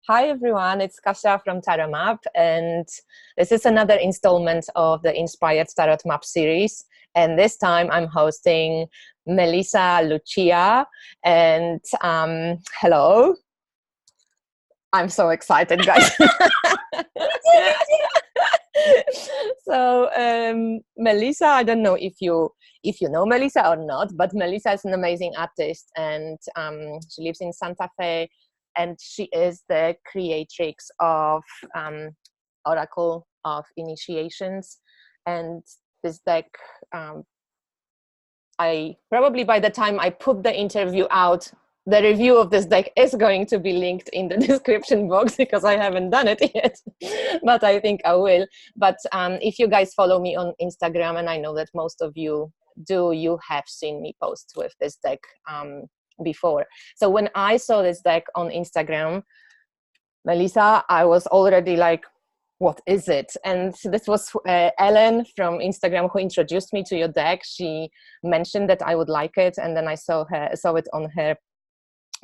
Hi everyone, it's Kasia from Tarot Map, and this is another installment of the Inspired Tarot Map series. And this time I'm hosting Mellissae Lucia. And hello. I'm so excited, guys. So Mellissae, I don't know if you know Mellissae or not, but Mellissae is an amazing artist, and she lives in Santa Fe. And she is the creatrix of Oracle of Initiations. And this deck, I probably by the time I put the interview out, the review of this deck is going to be linked in the description box because I haven't done it yet, but I think I will. But if you guys follow me on Instagram, and I know that most of you do, you have seen me post with this deck before. So when I saw this deck on Instagram, Mellissae, I was already like, what is it? And this was Ellen from Instagram who introduced me to your deck. She mentioned that I would like it, and then I saw it on her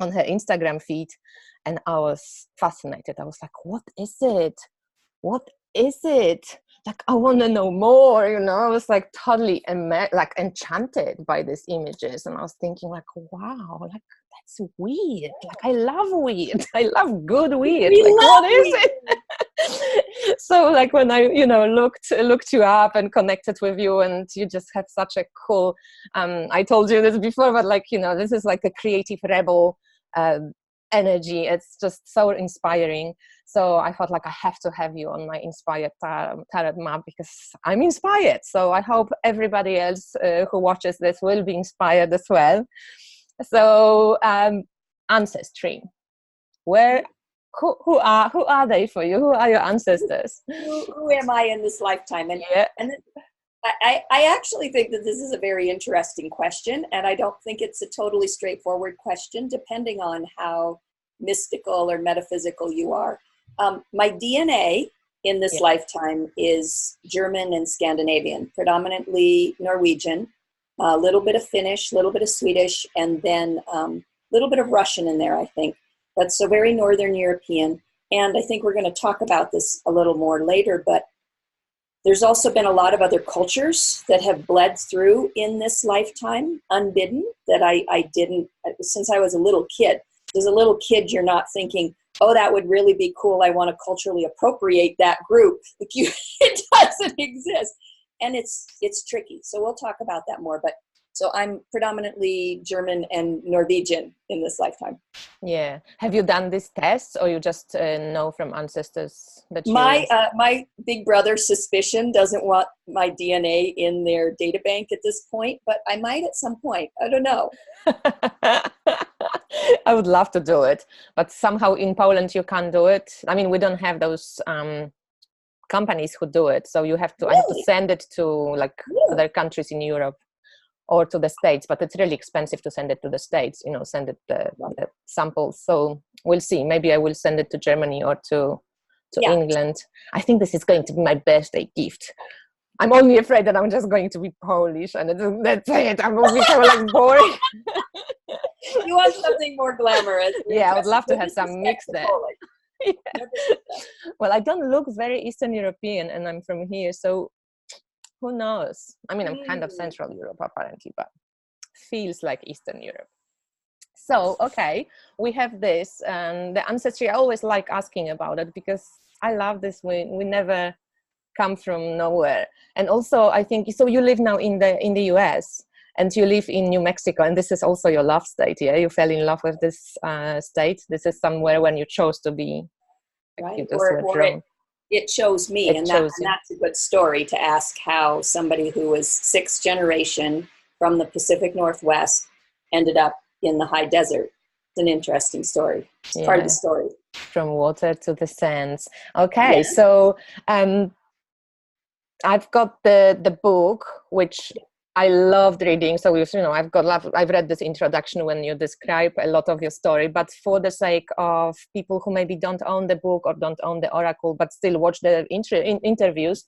Instagram feed, and I was fascinated. I was like, what is it? What is it? Like, I want to know more, you know. I was like totally enchanted by these images, and I was thinking like, wow, like that's weird. Like, I love weird. I love good weird. Like, what is it? So like when I, looked you up and connected with you, and you just have such a cool, I told you this before, but like, this is like a creative rebel energy. It's just so inspiring. So I thought like I have to have you on my Inspired Tarot Map because I'm inspired. So I hope everybody else who watches this will be inspired as well. So Ancestry, who are they for you? Who are your ancestors? Who am I in this lifetime? And I actually think that this is a very interesting question, and I don't think it's a totally straightforward question, depending on how mystical or metaphysical you are. My DNA in this lifetime is German and Scandinavian, predominantly Norwegian, a little bit of Finnish, a little bit of Swedish, and then a little bit of Russian in there, I think. But so very Northern European. And I think we're going to talk about this a little more later, but there's also been a lot of other cultures that have bled through in this lifetime, unbidden, that I didn't, since I was a little kid. As a little kid, you're not thinking, oh, that would really be cool. I want to culturally appropriate that group. Like it doesn't exist. And it's tricky. So we'll talk about that more. But so I'm predominantly German and Norwegian in this lifetime. Yeah. Have you done this test, or you just know from ancestors that you... My big brother suspicion doesn't want my DNA in their data bank at this point, but I might at some point. I don't know. I would love to do it, but somehow in Poland you can't do it. I mean, we don't have those companies who do it, so you have to. Really? I have to send it to like other countries in Europe or to the States, but it's really expensive to send it to the States. Send it the samples. So we'll see. Maybe I will send it to Germany or to England. I think this is going to be my birthday gift. I'm only afraid that I'm just going to be Polish, and that's it. I'm going to be so like boring. You want something more glamorous. Yeah, I would love to have some mix there. Yeah. Well, I don't look very Eastern European, and I'm from here, so who knows? I mean, I'm kind of Central Europe apparently, but feels like Eastern Europe. So, okay, we have this, and the ancestry. I always like asking about it because I love this. We never come from nowhere, and also I think so. You live now in the US. And you live in New Mexico, and this is also your love state, yeah? You fell in love with this state. This is somewhere when you chose to be. Right, it chose me, and that's a good story to ask how somebody who was sixth generation from the Pacific Northwest ended up in the high desert. It's an interesting story. It's part of the story. From water to the sands. Okay, so I've got the book, which I loved reading. So I've read this introduction when you describe a lot of your story, but for the sake of people who maybe don't own the book or don't own the oracle but still watch the interviews,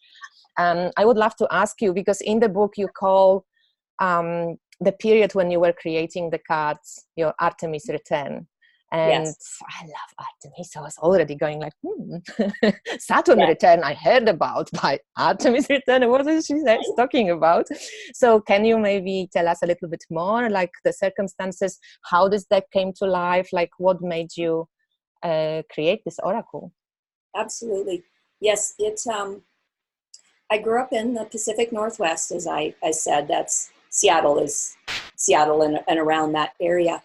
I would love to ask you, because in the book you call the period when you were creating the cards your Artemis Return. And Yes. I love Artemis. So I was already going like, Saturn Yeah. return I heard about, by Artemis return. What is she talking about? So can you maybe tell us a little bit more, like the circumstances, how this deck came to life, like what made you create this oracle? Absolutely. Yes. I grew up in the Pacific Northwest, as I said. That's Seattle and around that area,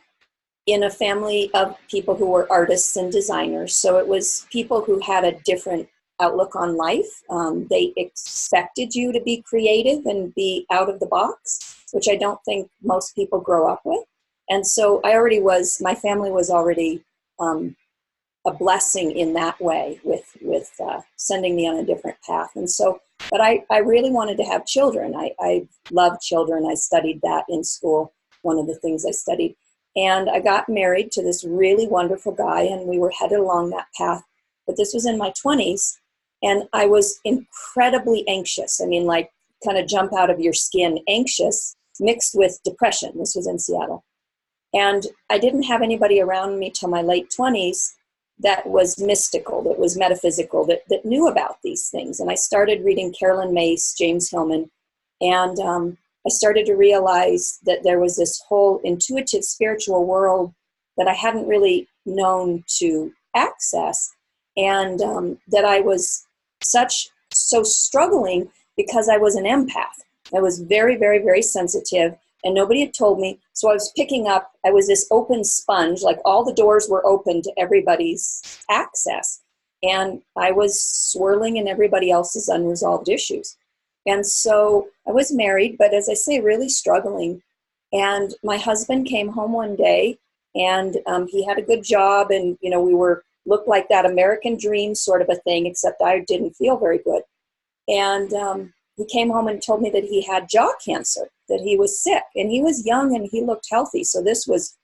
in a family of people who were artists and designers. So it was people who had a different outlook on life. They expected you to be creative and be out of the box, which I don't think most people grow up with. And so my family was already a blessing in that way with sending me on a different path. And so, but I really wanted to have children. I love children. I studied that in school, one of the things I studied. And I got married to this really wonderful guy, and we were headed along that path. But this was in my 20s, and I was incredibly anxious. I mean, like, kind of jump out of your skin, anxious, mixed with depression. This was in Seattle. And I didn't have anybody around me till my late 20s that was mystical, that was metaphysical, that knew about these things. And I started reading Carolyn Mace, James Hillman, and I started to realize that there was this whole intuitive spiritual world that I hadn't really known to access, and that I was so struggling because I was an empath. I was very, very, very sensitive, and nobody had told me. So I was picking up, I was this open sponge, like all the doors were open to everybody's access. And I was swirling in everybody else's unresolved issues. And so I was married, but as I say, really struggling. And my husband came home one day, and he had a good job, and, you know, we looked like that American dream sort of a thing, except I didn't feel very good. And he came home and told me that he had jaw cancer, that he was sick, and he was young and he looked healthy. So this was,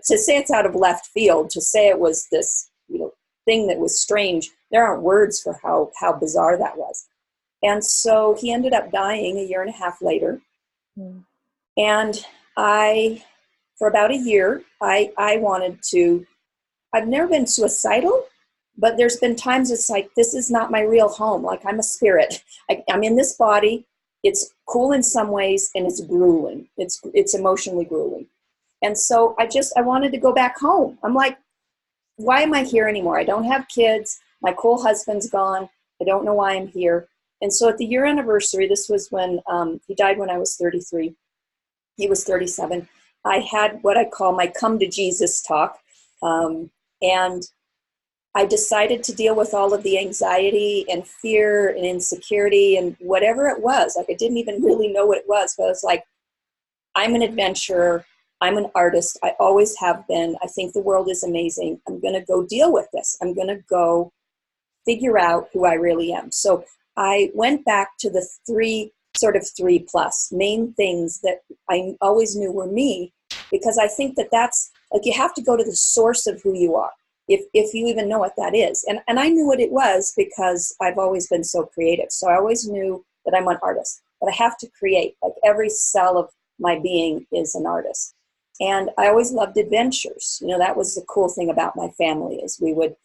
to say it's out of left field, to say it was this, you know, thing that was strange. There aren't words for how bizarre that was. And so he ended up dying a year and a half later. Mm. And for about a year, I wanted to, I've never been suicidal, but there's been times it's like, this is not my real home. Like, I'm a spirit. I'm in this body. It's cool in some ways, and it's grueling. It's emotionally grueling. And so I wanted to go back home. I'm like, why am I here anymore? I don't have kids. My cool husband's gone. I don't know why I'm here. And so at the year anniversary, this was when he died when I was 33. He was 37. I had what I call my come to Jesus talk. And I decided to deal with all of the anxiety and fear and insecurity and whatever it was. Like, I didn't even really know what it was, but I was like, I'm an adventurer. I'm an artist. I always have been. I think the world is amazing. I'm going to go deal with this. I'm going to go figure out who I really am. So I went back to the three plus main things that I always knew were me, because I think that's like, you have to go to the source of who you are, if you even know what that is. And I knew what it was because I've always been so creative. So I always knew that I'm an artist, but I have to create. Like, every cell of my being is an artist. And I always loved adventures. You know, that was the cool thing about my family, is we would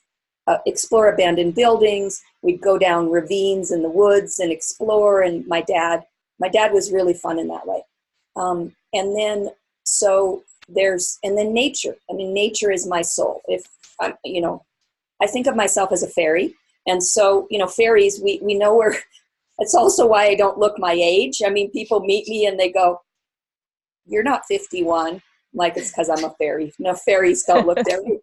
explore abandoned buildings. We'd go down ravines in the woods and explore. And my dad was really fun in that way. And then nature. I mean, nature is my soul. If I'm, you know, I think of myself as a fairy. And so, you know, fairies, we know where. It's also why I don't look my age. I mean, people meet me and they go, "You're not 51. Like, it's because I'm a fairy. No, fairies don't look their age.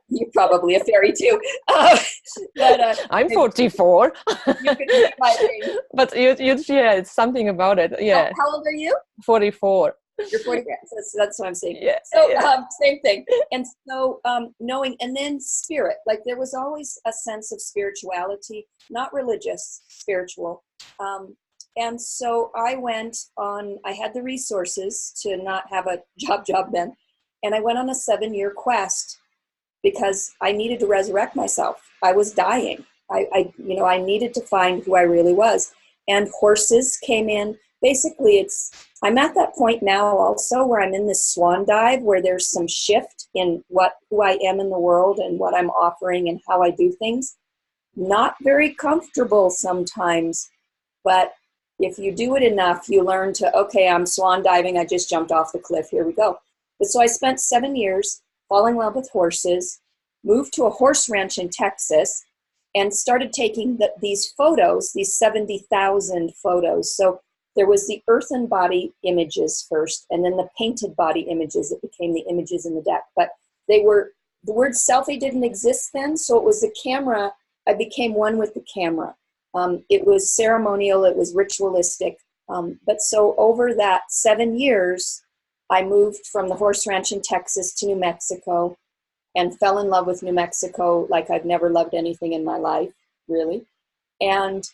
You're probably a fairy too. But I'm 44. You could be my age. But yeah, it's something about it. Yeah. How old are you? 44. You're 40. That's what I'm saying. Yeah. So yeah. Same thing. And so knowing, and then spirit. Like, there was always a sense of spirituality, not religious, spiritual. And so I had the resources to not have a job then. And I went on a 7-year quest because I needed to resurrect myself. I was dying. I needed to find who I really was. And horses came in. basically I'm at that point now also where I'm in this swan dive where there's some shift in who I am in the world and what I'm offering and how I do things. Not very comfortable sometimes, but if you do it enough, you learn to, okay, I'm swan diving. I just jumped off the cliff. Here we go. But so I spent 7 years falling in love with horses, moved to a horse ranch in Texas, and started taking these photos, these 70,000 photos. So there was the earthen body images first, and then the painted body images that became the images in the deck. But the word selfie didn't exist then, so it was the camera. I became one with the camera. It was ceremonial, it was ritualistic. But so over that 7 years, I moved from the horse ranch in Texas to New Mexico and fell in love with New Mexico like I've never loved anything in my life, really. And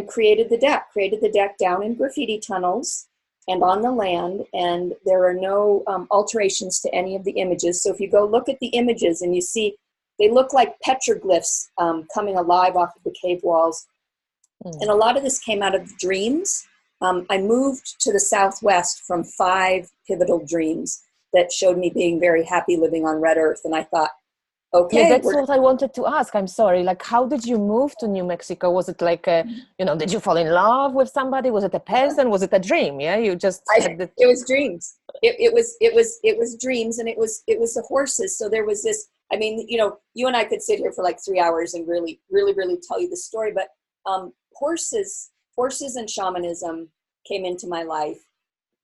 created the deck down in graffiti tunnels and on the land. And there are no alterations to any of the images. So if you go look at the images and you see, they look like petroglyphs coming alive off of the cave walls. And a lot of this came out of dreams. I moved to the Southwest from 5 pivotal dreams that showed me being very happy living on red earth. And I thought, okay. Yeah, that's what I wanted to ask. I'm sorry. Like, how did you move to New Mexico? Was it like, did you fall in love with somebody? Was it a person? Was it a dream? Yeah, you just. It was dreams. It was dreams, and it was the horses. So there was this. I mean, you and I could sit here for like 3 hours and really, really, really tell you the story. But horses and shamanism came into my life,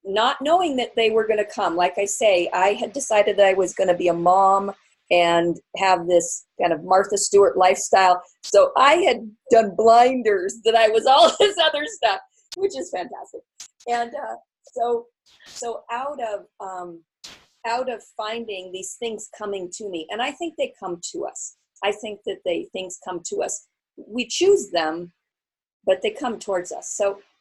not knowing that they were going to come. Like I say, I had decided that I was going to be a mom and have this kind of Martha Stewart lifestyle. So I had done blinders that I was all this other stuff, which is fantastic. And so out of finding these things coming to me, and I think they come to us. I think that things come to us. We choose them, but they come towards us.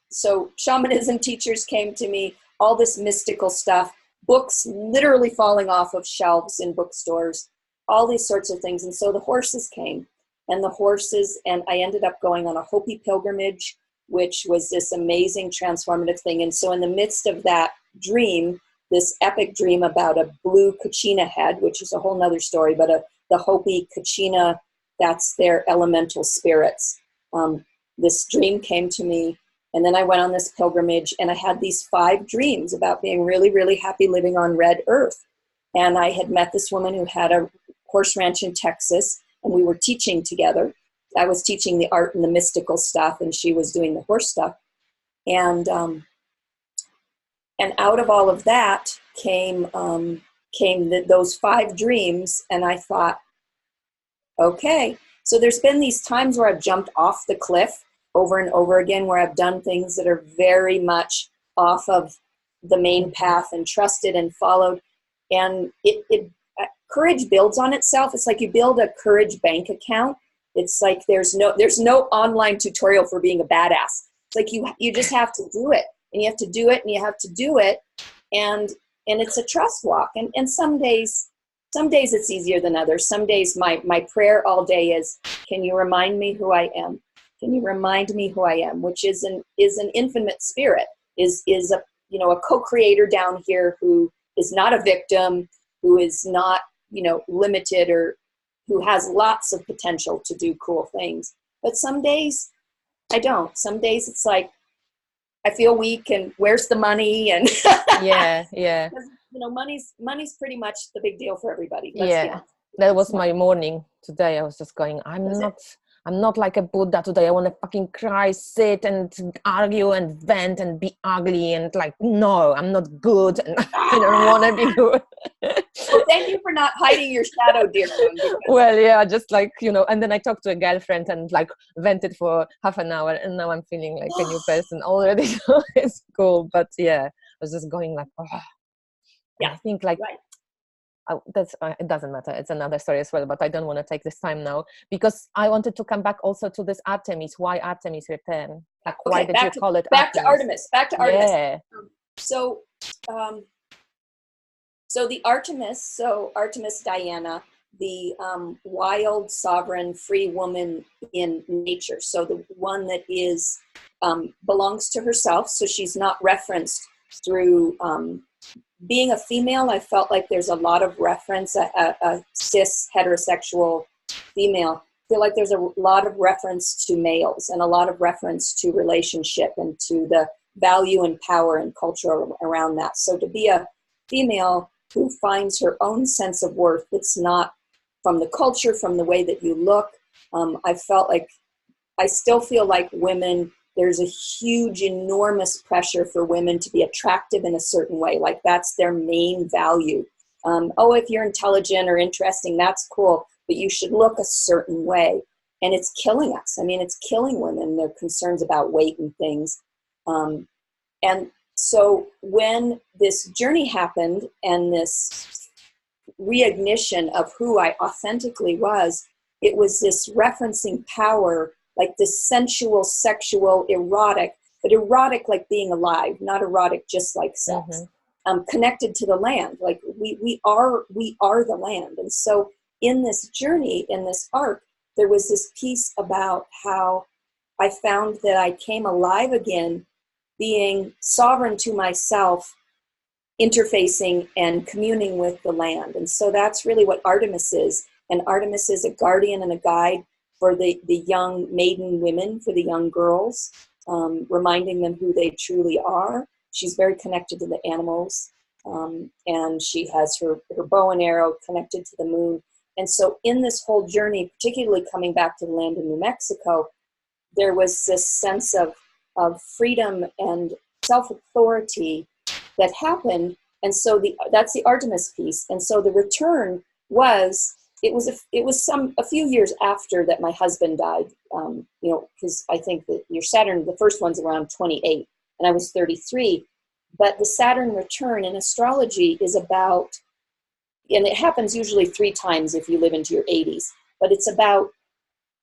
So shamanism teachers came to me, all this mystical stuff, books literally falling off of shelves in bookstores, all these sorts of things. And so the horses came, and I ended up going on a Hopi pilgrimage, which was this amazing transformative thing. And so in the midst of that dream, this epic dream about a blue kachina head, which is a whole nother story, but the Hopi kachina, that's their elemental spirits. This dream came to me, and then I went on this pilgrimage, and I had these 5 dreams about being really, really happy living on red earth. And I had met this woman who had a horse ranch in Texas, and we were teaching together. I was teaching the art and the mystical stuff, and she was doing the horse stuff. And out of all of that came those 5 dreams, and I thought, okay. So there's been these times where I've jumped off the cliff over and over again, where I've done things that are very much off of the main path and trusted and followed. And courage builds on itself. It's like you build a courage bank account. It's like there's no online tutorial for being a badass. It's like you just have to do it, and you have to do it, and you have to do it, and it's a trust walk. And some days it's easier than others. Some days my prayer all day is, can you remind me who I am? Can you remind me who I am? Which is an infinite spirit, is a co-creator down here who is not a victim, who is not limited, or who has lots of potential to do cool things. But some days I don't. Some days it's like I feel weak, and where's the money? And yeah. Money's pretty much the big deal for everybody. That was my morning today. I was just going, I'm not like a Buddha today. I want to fucking cry, sit and argue and vent and be ugly and like, no, I'm not good and I don't want to be good. Well, thank you for not hiding your shadow, dear one. Well, yeah, just like, and then I talked to a girlfriend and like vented for half an hour, and now I'm feeling like a new person already. So it's cool. But yeah, I was just going like, oh. Yeah. I think like, right. It doesn't matter. It's another story as well, but I don't want to take this time now because I wanted to come back also to this Artemis. Why Artemis Return? Like, why did you call it back Artemis? Back to Artemis. Yeah. So the Artemis, Artemis Diana, the wild, sovereign, free woman in nature. So the one that is belongs to herself. So she's not referenced through being a female. I felt like there's a lot of reference, a cis heterosexual female. I feel like there's a lot of reference to males and a lot of reference to relationship and to the value and power and culture around that. So to be a female who finds her own sense of worth that's not from the culture, from the way that you look, I felt like, I still feel like women, there's a huge, enormous pressure for women to be attractive in a certain way. Like that's their main value. Oh, if you're intelligent or interesting, that's cool, but you should look a certain way. And it's killing us. I mean, it's killing women, their concerns about weight and things. And so when this journey happened and this reignition of who I authentically was, it was this referencing power, like this sensual, sexual, erotic, but erotic like being alive, not erotic just like sex. Connected to the land, like we are the land. And so in this journey, in this arc, there was this piece about how I found that I came alive again, being sovereign to myself, interfacing and communing with the land. And so that's really what Artemis is. And Artemis is a guardian and a guide for the young maiden women, for the young girls, reminding them who they truly are. She's very connected to the animals, and she has her bow and arrow connected to the moon. And so in this whole journey, particularly coming back to the land in New Mexico, there was this sense of freedom and self-authority that happened. And so that's the Artemis piece. And so the return was, it was a few years after that my husband died, because I think that your Saturn, the first one's around 28, and I was 33. But the Saturn return in astrology is about, and it happens usually 3 times if you live into your 80s, but it's about,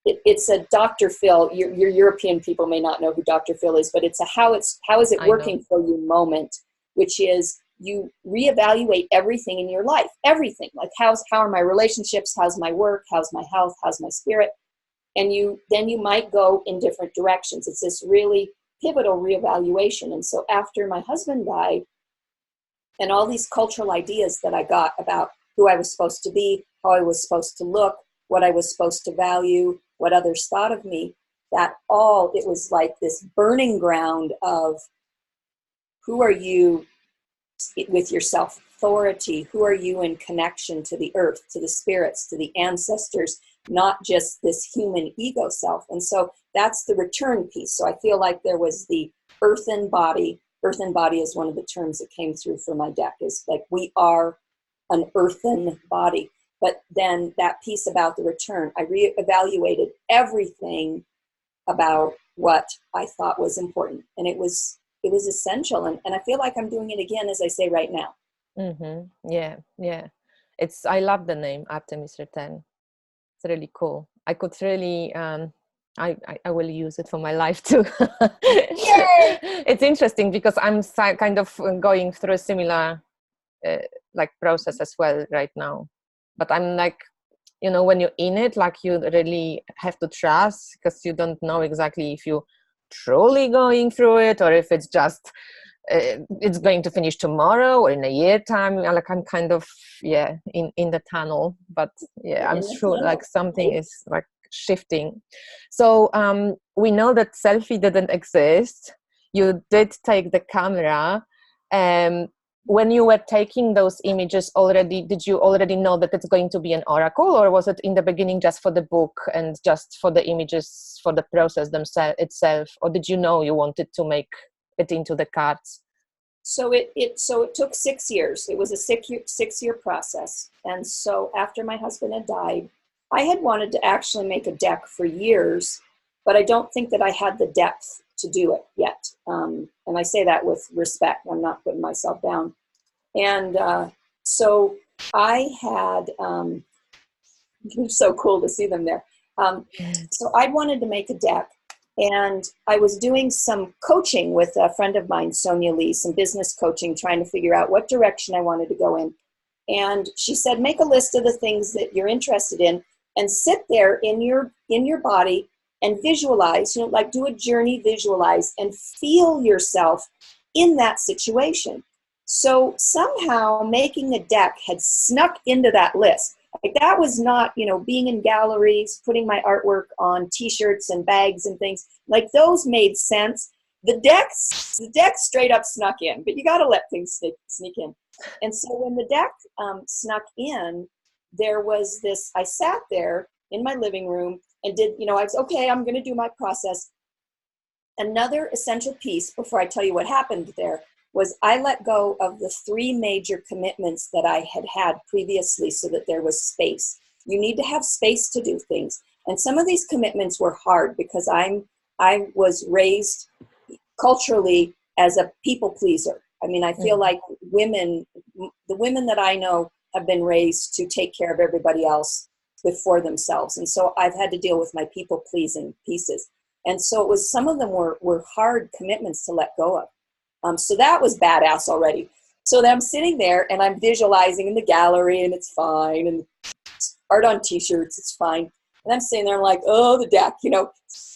it's a Dr. Phil, your European people may not know who Dr. Phil is, but it's a how is it working for you moment, which is you reevaluate everything in your life, everything, like how are my relationships, how's my work, how's my health, how's my spirit, and then you might go in different directions. It's this really pivotal reevaluation. And so after my husband died, and all these cultural ideas that I got about who I was supposed to be, how I was supposed to look, what I was supposed to value, what others thought of me, it was like this burning ground of who are you with your self-authority, who are you in connection to the earth, to the spirits, to the ancestors, not just this human ego self. And so that's the return piece. So I feel like there was the earthen body. Earthen body is one of the terms that came through for my deck, is like we are an earthen body. But then that piece about the return, I reevaluated everything about what I thought was important. And it was essential. And I feel like I'm doing it again, as I say right now. Yeah. I love the name Artemis Return. It's really cool. I could really, I will use it for my life too. It's interesting because I'm kind of going through a similar process as well right now. But I'm like, when you're in it, like you really have to trust, because you don't know exactly if you're truly going through it or if it's just it's going to finish tomorrow or in a year time. Like I'm kind of in the tunnel, but I'm sure like something is like shifting. So we know that selfie didn't exist. You did take the camera. When you were taking those images already, did you already know that it's going to be an oracle, or was it in the beginning just for the book and just for the images, for the process itself, or did you know you wanted to make it into the cards? So it took 6 years. It was a 6-year process. And so after my husband had died, I had wanted to actually make a deck for years, but I don't think that I had the depth to do it yet. And I say that with respect. I'm not putting myself down. And so I had, it's so cool to see them there. So I wanted to make a deck, and I was doing some coaching with a friend of mine, Sonia Lee, some business coaching, trying to figure out what direction I wanted to go in. And she said, make a list of the things that you're interested in and sit there in your body and visualize, like do a journey, visualize, and feel yourself in that situation. So somehow making a deck had snuck into that list. Like that was not, being in galleries, putting my artwork on t-shirts and bags and things, like those made sense. The deck straight up snuck in, but you got to let things sneak in. And so when the deck snuck in, there was this, I sat there in my living room and did, I was, okay, I'm going to do my process. Another essential piece before I tell you what happened there was I let go of the 3 major commitments that I had previously so that there was space. You need to have space to do things. And some of these commitments were hard because I was raised culturally as a people pleaser. I mean, I feel like the women that I know have been raised to take care of everybody else before themselves. And so I've had to deal with my people pleasing pieces. And so it was, some of them were hard commitments to let go of. So that was badass already. So then I'm sitting there and I'm visualizing in the gallery and it's fine. And art on t-shirts, it's fine. And I'm sitting there, I'm like, oh, the deck,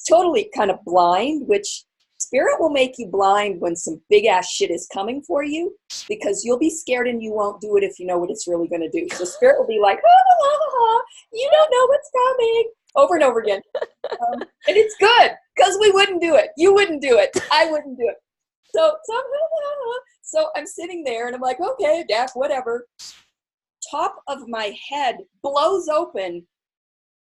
totally kind of blind, which spirit will make you blind when some big ass shit is coming for you, because you'll be scared and you won't do it if you know what it's really going to do. So spirit will be like, you don't know what's coming, over and over again. And it's good because we wouldn't do it. You wouldn't do it. I wouldn't do it. So I'm sitting there and I'm like, okay, deck, whatever. Top of my head blows open.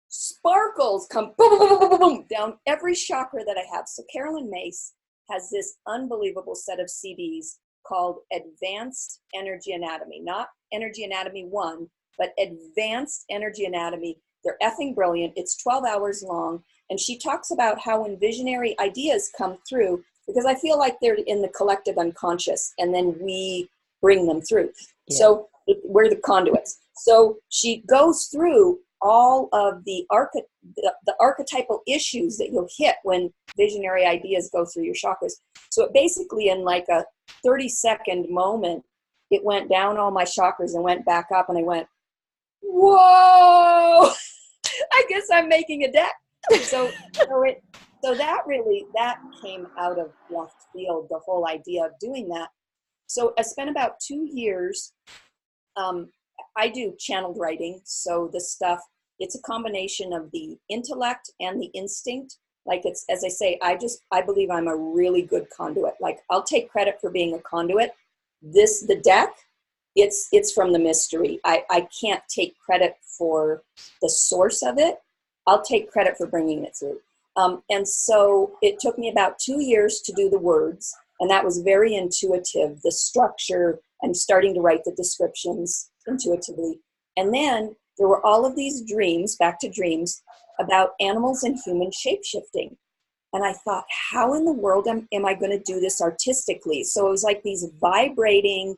Sparkles come boom, boom, boom, boom, boom, boom, down every chakra that I have. So Carolyn Mace has this unbelievable set of CDs called Advanced Energy Anatomy, not Energy Anatomy 1, but Advanced Energy Anatomy. They're effing brilliant. It's 12 hours long. And she talks about how when visionary ideas come through, because I feel like they're in the collective unconscious and then we bring them through. Yeah. So we're the conduits. So she goes through all of the archetypal issues that you'll hit when visionary ideas go through your chakras. So it basically, in like a 30-second moment, it went down all my chakras and went back up, and I went, whoa, I guess I'm making a deck. So that came out of left field, the whole idea of doing that. So I spent about 2 years. I do channeled writing, so the stuff, it's a combination of the intellect and the instinct. Like, it's, as I say, I believe I'm a really good conduit. Like, I'll take credit for being a conduit. The deck, it's from the mystery. I can't take credit for the source of it. I'll take credit for bringing it through. And so it took me about 2 years to do the words, and that was very intuitive. The structure, I'm starting to write the descriptions intuitively. And then there were all of these dreams, back to dreams, about animals and human shape-shifting. And I thought, how in the world am I going to do this artistically? So it was like these vibrating,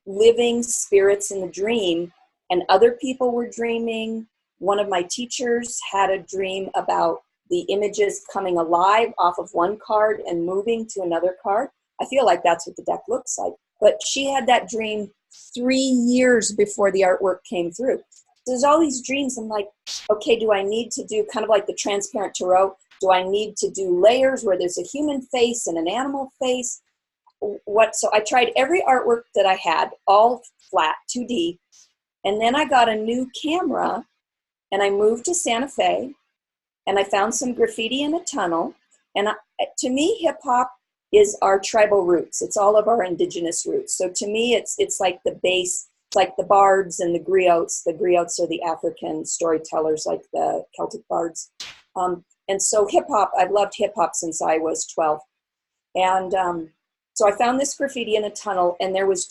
living spirits in the dream, and other people were dreaming. One of my teachers had a dream about the images coming alive off of one card and moving to another card. I feel like that's what the deck looks like. But she had that dream 3 years before the artwork came through. So there's all these dreams. I'm like, okay, do I need to do kind of like the transparent tarot? Do I need to do layers where there's a human face and an animal face? So I tried every artwork that I had, all flat, 2D. And then I got a new camera and I moved to Santa Fe and I found some graffiti in a tunnel. And to me, hip hop is our tribal roots. It's all of our indigenous roots. So to me, it's like the base. It's like the bards and the griots. The griots are the African storytellers, like the Celtic bards. And so hip hop, I've loved hip hop since I was 12. And so I found this graffiti in a tunnel, and there was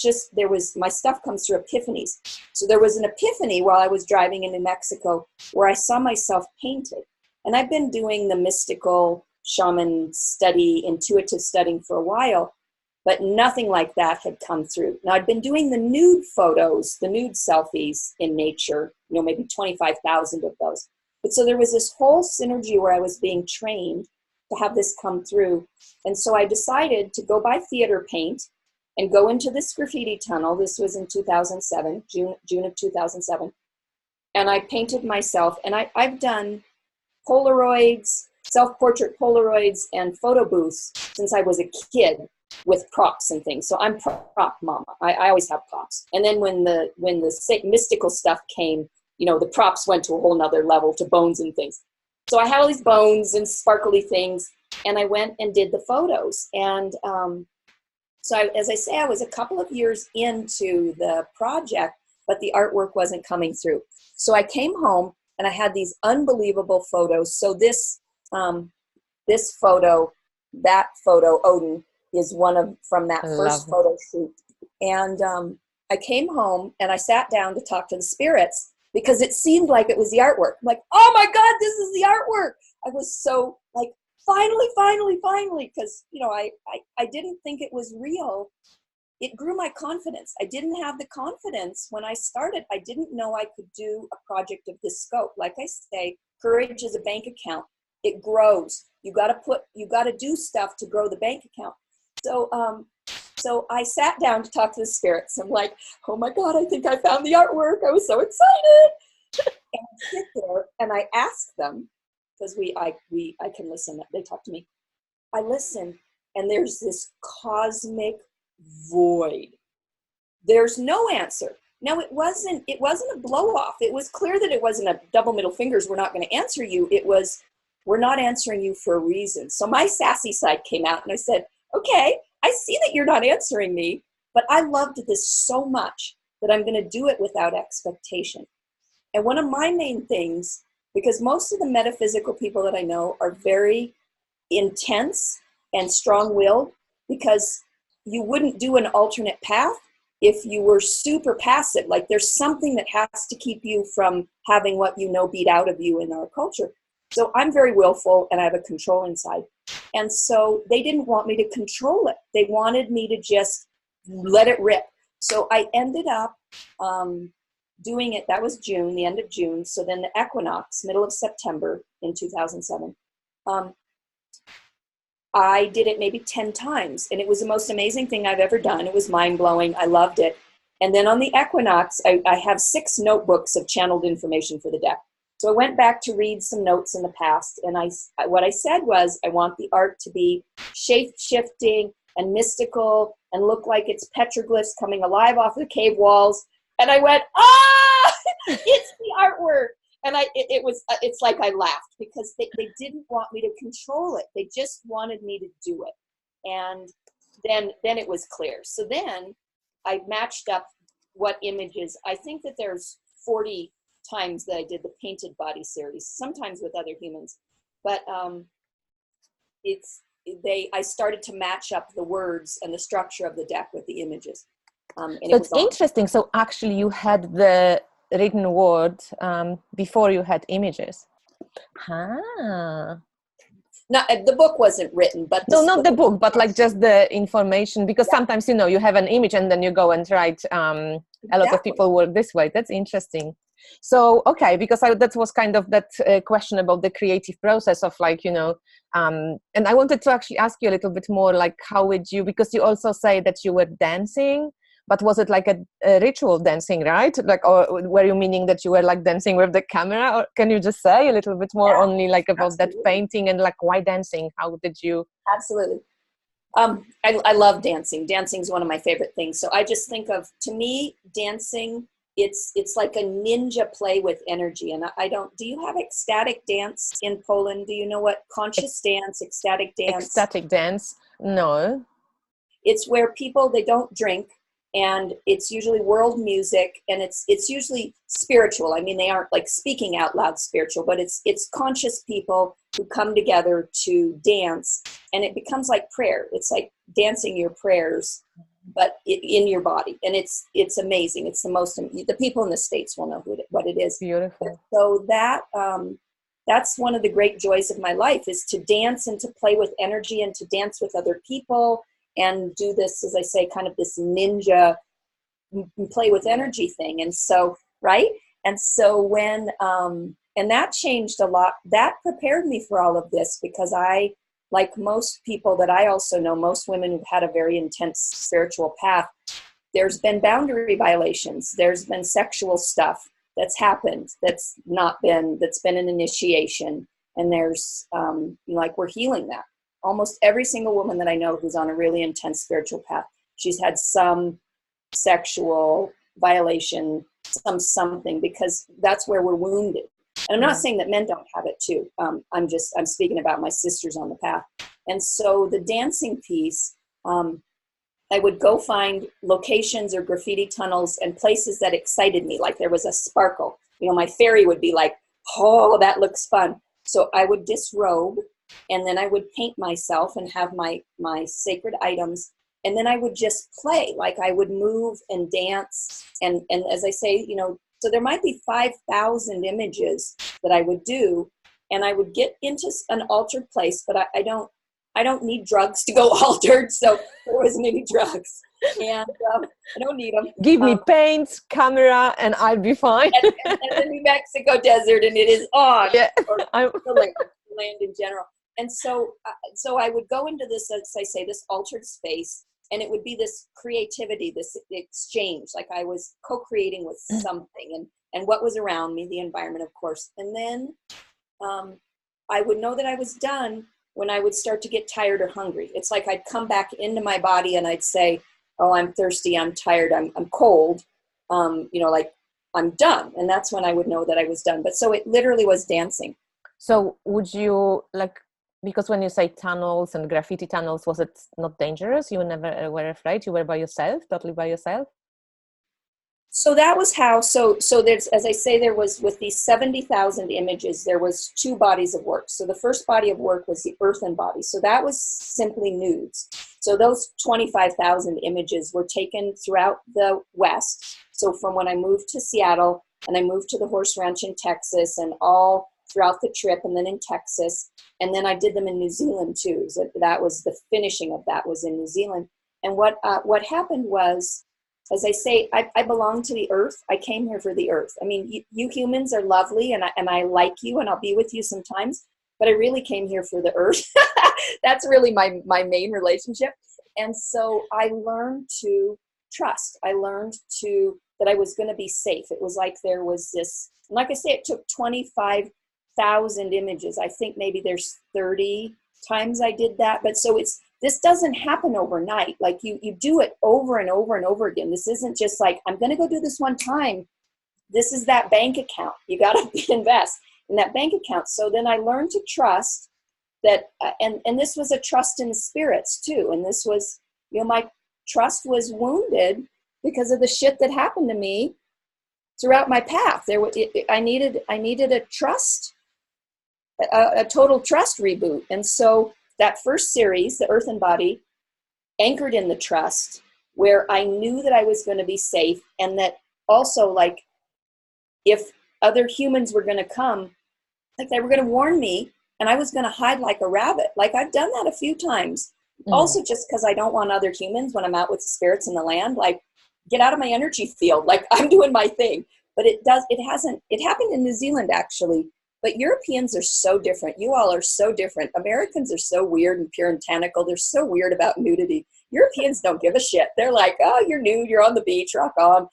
my stuff comes through epiphanies. So there was an epiphany while I was driving in New Mexico where I saw myself painted. And I've been doing the mystical shaman study, intuitive studying for a while, but nothing like that had come through. Now, I'd been doing the nude photos, the nude selfies in nature, maybe 25,000 of those. But so there was this whole synergy where I was being trained to have this come through. And so I decided to go buy theater paint and go into this graffiti tunnel. This was in 2007, June of 2007. And I painted myself, and I've done Polaroids, self-portrait Polaroids, and photo booths since I was a kid with props and things. So I'm prop mama. I always have props. And then when the mystical stuff came, you know, the props went to a whole nother level, to bones and things. So I had all these bones and sparkly things, and I went and did the photos. And as I say, I was a couple of years into the project, but the artwork wasn't coming through. So I came home and I had these unbelievable photos. So this photo, that photo, Odin, is from that first photo shoot. And I came home and I sat down to talk to the spirits, because it seemed like it was the artwork. I'm like, oh my God, this is the artwork. I was so like, finally, because, you know, I didn't think it was real. It grew my confidence. I didn't have the confidence when I started. I didn't know I could do a project of this scope. Like I say, courage is a bank account. It grows. You got to do stuff to grow the bank account. So I sat down to talk to the spirits. I'm like, oh my God, I think I found the artwork. I was so excited. And I sit there and I ask them, because I can listen. They talk to me. I listen, and there's this cosmic void. There's no answer. Now, it wasn't a blow off. It was clear that it wasn't a double middle fingers, we're not going to answer you. It was, we're not answering you for a reason. So my sassy side came out, and I said, okay, I see that you're not answering me, but I loved this so much that I'm going to do it without expectation. And one of my main things, because most of the metaphysical people that I know are very intense and strong-willed, because you wouldn't do an alternate path if you were super passive. Like, there's something that has to keep you from having what you know beat out of you in our culture. So I'm very willful, and I have a controlling side. And so they didn't want me to control it. They wanted me to just let it rip. So I ended up doing it. That was June, the end of June. So then the equinox, middle of September in 2007, I did it maybe 10 times. And it was the most amazing thing I've ever done. It was mind-blowing. I loved it. And then on the equinox, I have 6 notebooks of channeled information for the deck. So I went back to read some notes in the past, and what I said was, I want the art to be shape-shifting and mystical and look like it's petroglyphs coming alive off the cave walls. And I went, it's the artwork. And it's like I laughed, because they didn't want me to control it. They just wanted me to do it. And then it was clear. So then I matched up what images. I think that there's 40 times that I did the painted body series, sometimes with other humans, but I started to match up the words and the structure of the deck with the images. So it's interesting. So actually you had the written word before you had images. No, the book wasn't written, but no, not the book, but like just the information, because sometimes, you know, you have an image and then you go and write. A lot of people work this way. That's interesting. So, okay, because that was kind of that question about the creative process of, like, you know, and I wanted to actually ask you a little bit more, like, how would you, because you also say that you were dancing, but was it like a ritual dancing, right? Like, or were you meaning that you were like dancing with the camera? Or can you just say a little bit more only like about that painting and like why dancing? How did you? Absolutely. I love dancing. Dancing is one of my favorite things. So I just think of, to me, dancing, it's like a ninja play with energy. And do you have ecstatic dance in Poland? Do you know what conscious dance, ecstatic dance? Ecstatic dance? No. It's where people, they don't drink, and it's usually world music, and it's usually spiritual. I mean, they aren't like speaking out loud spiritual, but it's conscious people who come together to dance, and it becomes like prayer. It's like dancing your prayers, but in your body, and it's amazing. It's the people in the States will know what it is. Beautiful. So that's one of the great joys of my life, is to dance and to play with energy and to dance with other people and do this, as I say, kind of this ninja play with energy thing. And so, right? And so when, and that changed a lot. That prepared me for all of this, because I like most people that I also know, most women who've had a very intense spiritual path, there's been boundary violations. There's been sexual stuff that's happened that's been an initiation. And there's, like, we're healing that. Almost every single woman that I know who's on a really intense spiritual path, she's had some sexual violation, something, because that's where we're wounded. And I'm not saying that men don't have it too. I'm speaking about my sisters on the path. And so the dancing piece, I would go find locations or graffiti tunnels and places that excited me. Like there was a sparkle, my fairy would be like, oh, that looks fun. So I would disrobe, and then I would paint myself and have my sacred items. And then I would just play, like I would move and dance. And as I say, so there might be 5,000 images that I would do, and I would get into an altered place, but I don't need drugs to go altered. So there wasn't any drugs, and I don't need them. Give me paint, camera, and I'll be fine. and the New Mexico desert, and it is on. Yeah. Or the land in general. And so I would go into this, as I say, this altered space, and it would be this creativity, this exchange, like I was co-creating with something, and what was around me, the environment, of course. And then I would know that I was done when I would start to get tired or hungry. It's like I'd come back into my body and I'd say, oh, I'm thirsty, I'm tired, I'm cold, like I'm done. And that's when I would know that I was done. But so it literally was dancing. So would you, because when you say tunnels and graffiti tunnels, was it not dangerous? You never were afraid? You were by yourself, totally by yourself? So that was how, so there's, as I say, there was, with these 70,000 images, there was 2 bodies of work. So the first body of work was the earthen body. So that was simply nudes. So those 25,000 images were taken throughout the West. So from when I moved to Seattle, and I moved to the horse ranch in Texas, and all throughout the trip, and then in Texas, and then I did them in New Zealand too. So that was the finishing of that, was in New Zealand. And what happened was, as I say, I belong to the earth. I came here for the earth. I mean, you humans are lovely, and I like you, and I'll be with you sometimes, but I really came here for the earth. That's really my main relationship. And so I learned to trust. I learned that I was going to be safe. It was like there was this, like I say, it took 25,000 images. I think maybe there's 30 times I did that. But so this doesn't happen overnight. Like you do it over and over and over again. This isn't just like, I'm going to go do this one time. This is that bank account. You got to invest in that bank account. So then I learned to trust that, and this was a trust in the spirits too. And this was, my trust was wounded because of the shit that happened to me throughout my path. I needed a trust, a total trust reboot. And so that first series, the Earthen Body, anchored in the trust, where I knew that I was going to be safe, and that also, like, if other humans were going to come, like, they were going to warn me, and I was going to hide like a rabbit. Like, I've done that a few times. Also, just because I don't want other humans, when I'm out with the spirits in the land, like, get out of my energy field. Like, I'm doing my thing. But it happened in New Zealand, actually. But Europeans are so different. You all are so different. Americans are so weird and puritanical. They're so weird about nudity. Europeans don't give a shit. They're like, oh, you're nude, you're on the beach, rock on.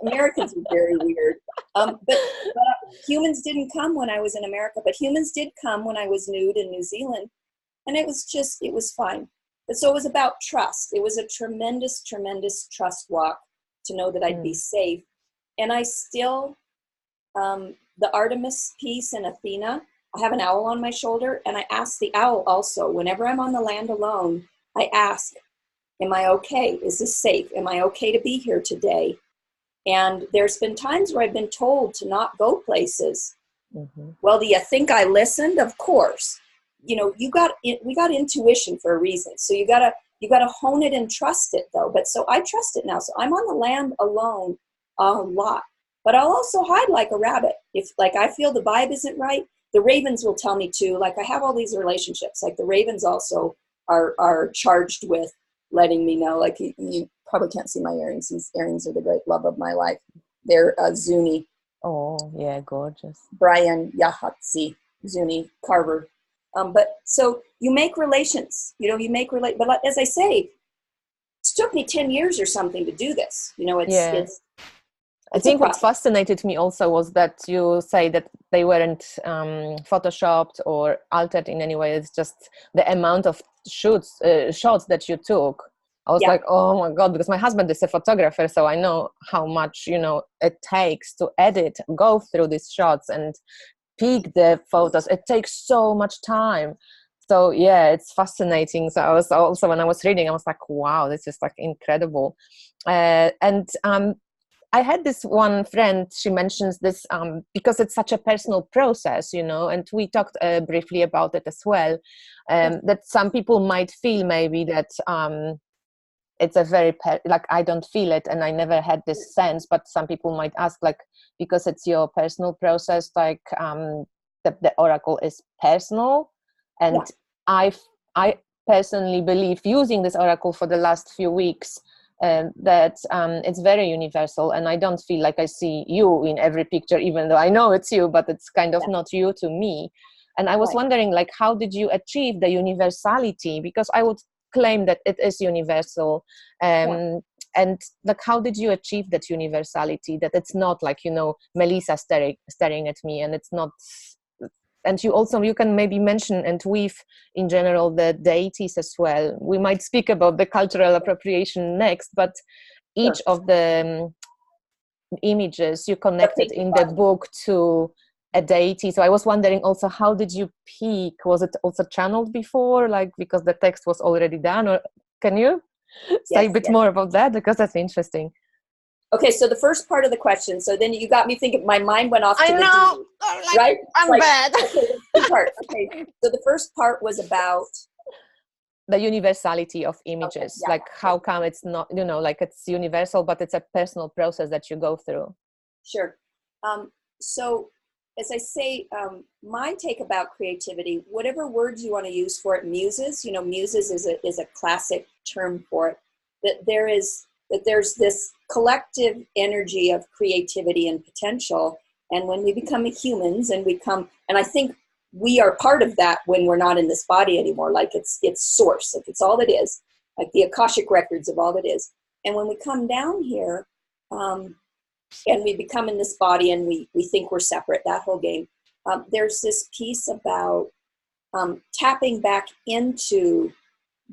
Americans are very weird. But humans didn't come when I was in America. But humans did come when I was nude in New Zealand. And it was fine. But so it was about trust. It was a tremendous, tremendous trust walk to know that I'd be safe. And I still... the Artemis piece in Athena, I have an owl on my shoulder, and I ask the owl also, whenever I'm on the land alone, I ask, am I okay? Is this safe? Am I okay to be here today? And there's been times where I've been told to not go places. Well, do you think I listened? Of course. We got intuition for a reason. So you gotta hone it and trust it, though. But so I trust it now. So I'm on the land alone a lot. But I'll also hide like a rabbit. If, like, I feel the vibe isn't right, the ravens will tell me too. Like, I have all these relationships. Like, the ravens also are charged with letting me know. Like, you probably can't see my earrings. These earrings are the great love of my life. They're Zuni. Oh, yeah, gorgeous. Brian Yahatsi, Zuni Carver. But so you make relations, you know, but as I say, it took me 10 years or something to do this. You know, it's I think what fascinated me also was that you say that they weren't photoshopped or altered in any way. It's just the amount of shots that you took. I was like, oh my God, because my husband is a photographer, so I know how much, you know, it takes to edit, go through these shots and pick the photos. It takes so much time. So yeah, it's fascinating. So I was also, when I was reading, I was like, wow, this is like incredible. I had this one friend, she mentions this because it's such a personal process, you know, and we talked briefly about it as well, that some people might feel maybe that it's a very, like, I don't feel it and I never had this sense, but some people might ask, like, because it's your personal process, like the oracle is personal. And I personally believe, using this oracle for the last few weeks, that it's very universal, and I don't feel like I see you in every picture, even though I know it's you, but it's kind of not you to me. And I was wondering, like, how did you achieve the universality? Because I would claim that it is universal. And like, how did you achieve that universality, that it's not like, you know, Melissa staring at me, and it's not. And you can maybe mention and weave in general the deities as well. We might speak about the cultural appropriation next, but each of the images you connected in the book to a deity. So I was wondering also, how did you pick? Was it also channeled before, like, because the text was already done? Or can you say a bit more about that? Because that's interesting. Okay, so the first part of the question, so then you got me thinking, my mind went off to right? I'm bad. Okay, so the first part was about the universality of images. Like, how come it's not, you know, like, it's universal, but it's a personal process that you go through. Sure. So as I say, my take about creativity, whatever words you want to use for it, muses, you know, muses is a classic term for it, that there's this collective energy of creativity and potential. And when we become humans and I think we are part of that when we're not in this body anymore, like it's source, like it's all it is, like the Akashic records of all it is. And when we come down here, and we become in this body and we think we're separate, that whole game, there's this piece about tapping back into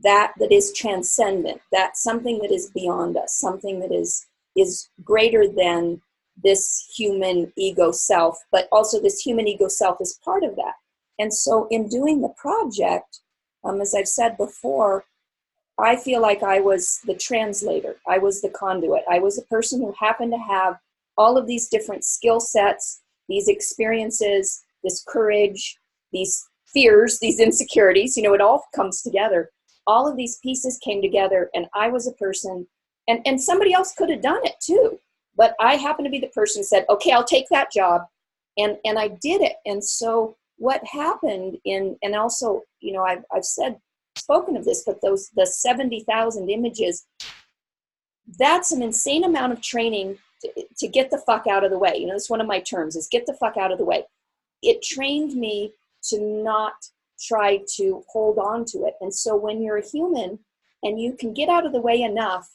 that is transcendent, that something that is beyond us, something that is greater than this human ego self, but also this human ego self is part of that. And so in doing the project, as I've said before, I feel like I was the translator. I was the conduit. I was a person who happened to have all of these different skill sets, these experiences, this courage, these fears, these insecurities, you know, it all comes together. All of these pieces came together, and I was a person, and somebody else could have done it too. But I happened to be the person who said, okay, I'll take that job. And I did it. And so what happened and also, you know, I've spoken of this, but the 70,000 images, that's an insane amount of training to get the fuck out of the way. You know, it's one of my terms, is get the fuck out of the way. It trained me to not try to hold on to it. And so when you're a human and you can get out of the way enough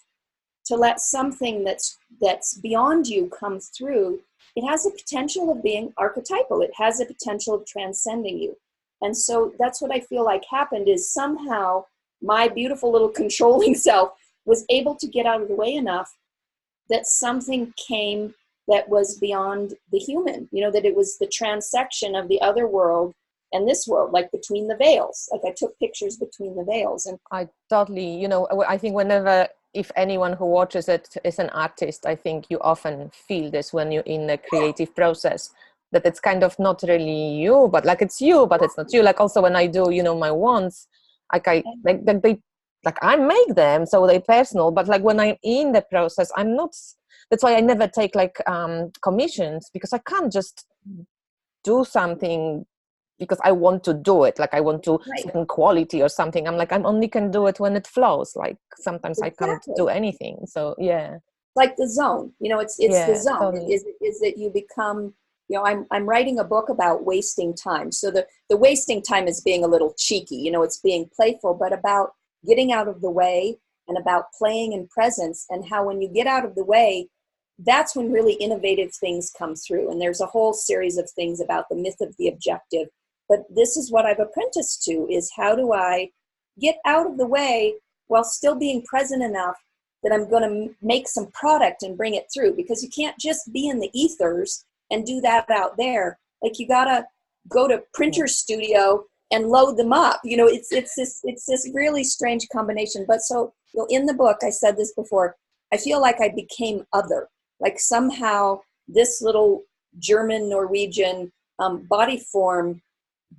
to let something that's beyond you come through, it has the potential of being archetypal. It has the potential of transcending you. And so that's what I feel like happened, is somehow my beautiful little controlling self was able to get out of the way enough that something came that was beyond the human, you know, that it was the transection of the other world and this world, like between the veils. Like I took pictures between the veils. And I totally, you know, I think if anyone who watches it is an artist, I think you often feel this when you're in the creative process, that it's kind of not really you, but like it's you, but it's not you. Like also when I do, you know, my wands, I make them, so they're personal, but like when I'm in the process, I'm not, that's why I never take like commissions, because I can't just do something because I want to do it, like I want to certain quality or something. I'm like, I only can do it when it flows. Like sometimes I can't do anything. So yeah, like the zone, you know, it's the zone. Totally. Is that you I'm writing a book about wasting time. So the wasting time is being a little cheeky, it's being playful, but about getting out of the way and about playing in presence, and how when you get out of the way, that's when really innovative things come through. And there's a whole series of things about the myth of the objective. But this is what I've apprenticed to, is how do I get out of the way while still being present enough that I'm going to make some product and bring it through. Because you can't just be in the ethers and do that out there. Like, you got to go to Printer Studio and load them up. It's this really strange combination. But so, in the book, I said this before, I feel like I became other. Like somehow this little German, Norwegian body form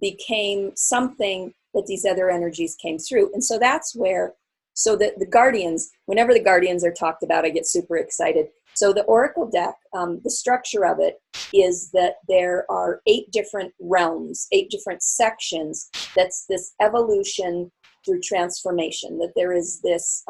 became something that these other energies came through. And so that's where, so the Guardians, whenever the Guardians are talked about, I get super excited. So the Oracle deck, the structure of it is that there are 8 different realms, 8 different sections. That's this evolution through transformation, that there is this...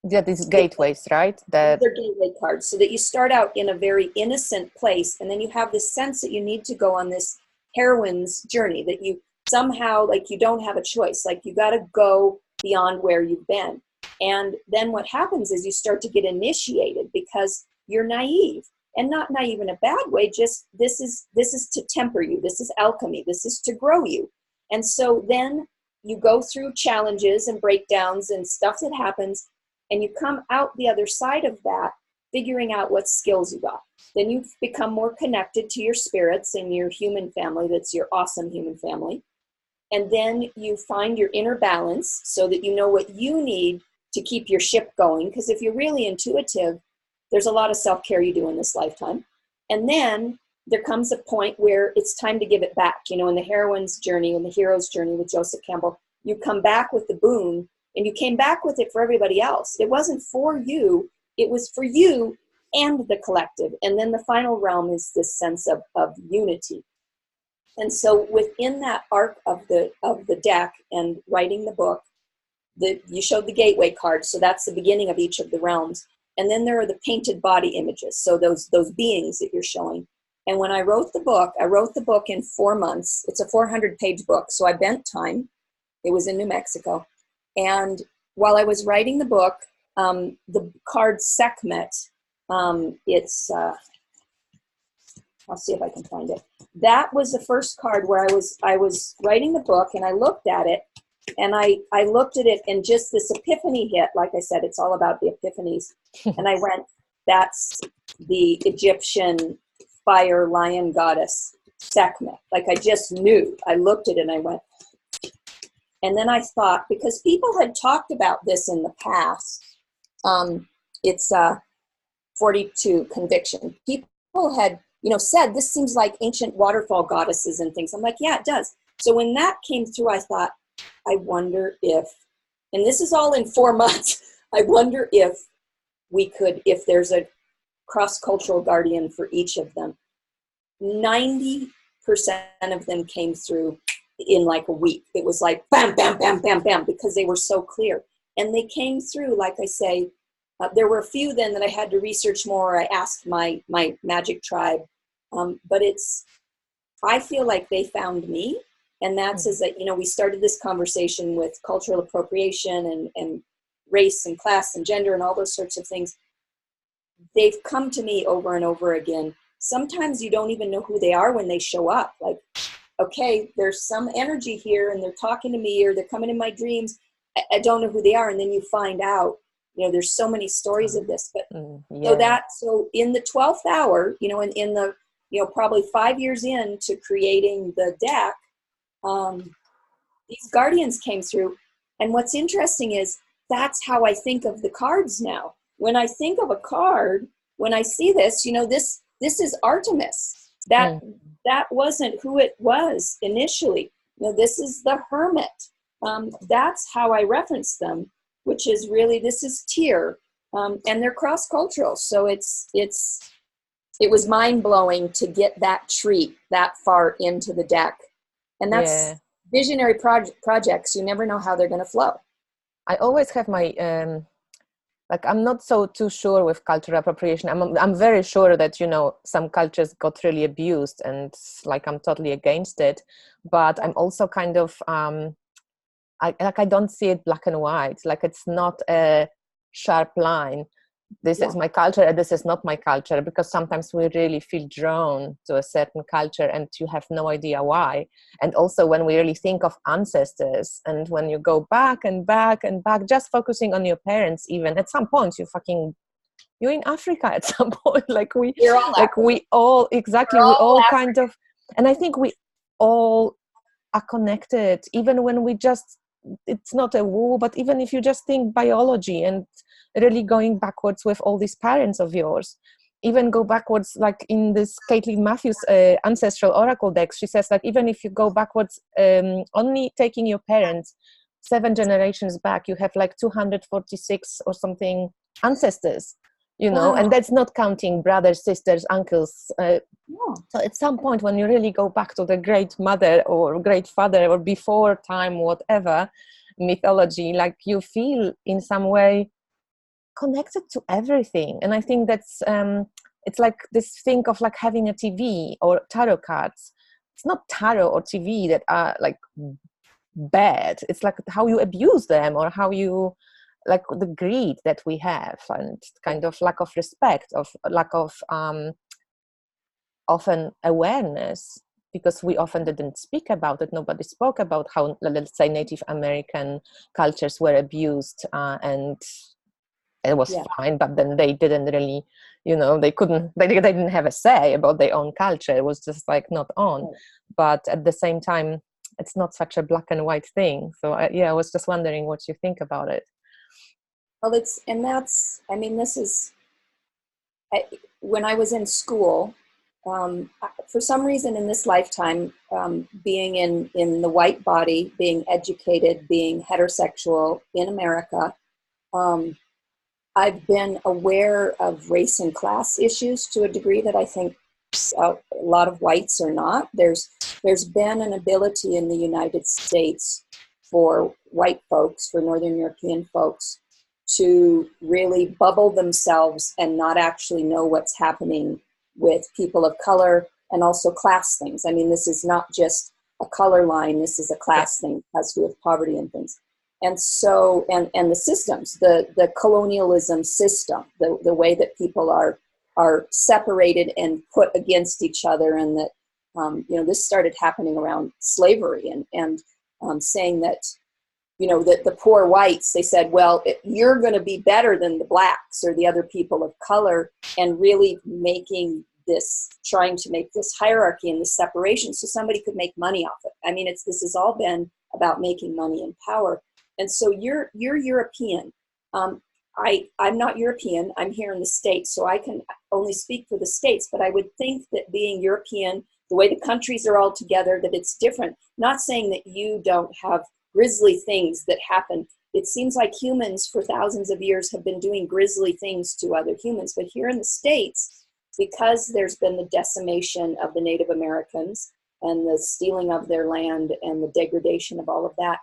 these gateways, right? They're gateway cards, so that you start out in a very innocent place, and then you have this sense that you need to go on this heroine's journey, that you somehow, like, you don't have a choice, like you got to go beyond where you've been. And then what happens is you start to get initiated because you're naive, and not naive in a bad way, just this is to temper you, this is alchemy, this is to grow you. And so then you go through challenges and breakdowns and stuff that happens, and you come out the other side of that figuring out what skills you got. Then you become more connected to your spirits and your human family, that's your awesome human family. And then you find your inner balance so that you know what you need to keep your ship going. Because if you're really intuitive, there's a lot of self-care you do in this lifetime. And then there comes a point where it's time to give it back. In the heroine's journey, in the hero's journey with Joseph Campbell, you come back with the boon, and you came back with it for everybody else. It wasn't for you. It was for you and the collective. And then the final realm is this sense of unity. And so within that arc of the deck and writing the book, you showed the gateway card. So that's the beginning of each of the realms. And then there are the painted body images. So those beings that you're showing. And when I wrote the book in 4 months. It's a 400-page book. So I bent time. It was in New Mexico. And while I was writing the book, the card Sekhmet, I'll see if I can find it. That was the first card where I was writing the book, and I looked at it, and I looked at it, and just this epiphany hit. Like I said, it's all about the epiphanies. And I went, that's the Egyptian fire lion goddess, Sekhmet. Like, I just knew. I looked at it, and I went. And then I thought, because people had talked about this in the past, it's 42 conviction. People had, said, this seems like ancient waterfall goddesses and things. I'm like, yeah, it does. So when that came through, I thought, I wonder if, and this is all in 4 months, I wonder if if there's a cross-cultural guardian for each of them. 90% of them came through in like a week. It was like bam, bam, bam, bam, bam, because they were so clear. And they came through, like I say, there were a few then that I had to research more. I asked my magic tribe, but I feel like they found me. And that's is that, we started this conversation with cultural appropriation and race and class and gender and all those sorts of things. They've come to me over and over again. Sometimes you don't even know who they are when they show up. Like, okay, there's some energy here and they're talking to me or they're coming in my dreams. I don't know who they are. And then you find out, there's so many stories of this. But so in the 12th hour, in the, probably 5 years into creating the deck, these guardians came through. And what's interesting is that's how I think of the cards now. When I think of a card, when I see this, this is Artemis. That wasn't who it was initially. This is the Hermit. That's how I reference them, which is really, this is Tyr. And they're cross-cultural. So it was mind-blowing to get that treat that far into the deck. And that's visionary projects. You never know how they're going to flow. I always have my like, I'm not so too sure with cultural appropriation. I'm very sure that, you know, some cultures got really abused, and like, I'm totally against it. But I'm also kind of, I don't see it black and white. Like, it's not a sharp line. This is my culture and this is not my culture, because sometimes we really feel drawn to a certain culture and you have no idea why. And also, when we really think of ancestors, and when you go back and back and back, just focusing on your parents, even at some point you're in Africa at some point. Like, we all kind of, and I think we all are connected, even when we just, it's not a woo, but even if you just think biology and really going backwards with all these parents of yours, even go backwards, like in this Caitlin Matthews ancestral oracle deck, she says that even if you go backwards, only taking your parents 7 generations back, you have like 246 or something ancestors, you know. And that's not counting brothers, sisters, uncles. So at some point, when you really go back to the great mother or great father, or before time, whatever mythology, like, you feel in some way connected to everything. And I think that's it's like this thing of like having a TV or tarot cards. It's not tarot or TV that are like bad. It's like how you abuse them, or how you, like, the greed that we have, and kind of lack of respect, of lack of often awareness, because we often didn't speak about it. Nobody spoke about how, let's say, Native American cultures were abused, and it was fine, but then they didn't really, you know, they didn't have a say about their own culture. It was just like not on. But at the same time, it's not such a black and white thing. So I was just wondering what you think about it. Well, this is, when I was in school, for some reason in this lifetime, being in the white body, being educated, being heterosexual in America, I've been aware of race and class issues to a degree that I think a lot of whites are not. There's been an ability in the United States for white folks, for Northern European folks, to really bubble themselves and not actually know what's happening with people of color, and also class things. I mean, this is not just a color line, this is a class thing. It has to do with poverty and things. And so, and the systems, the colonialism system, the way that people are separated and put against each other, and that, this started happening around slavery, and saying that, that the poor whites, they said, well, you're going to be better than the blacks or the other people of color, and really trying to make this hierarchy and this separation so somebody could make money off it. I mean, this has all been about making money and power. And so you're European. I'm not European. I'm here in the States, so I can only speak for the States. But I would think that being European, the way the countries are all together, that it's different. Not saying that you don't have grisly things that happen. It seems like humans for thousands of years have been doing grisly things to other humans. But here in the States, because there's been the decimation of the Native Americans and the stealing of their land and the degradation of all of that,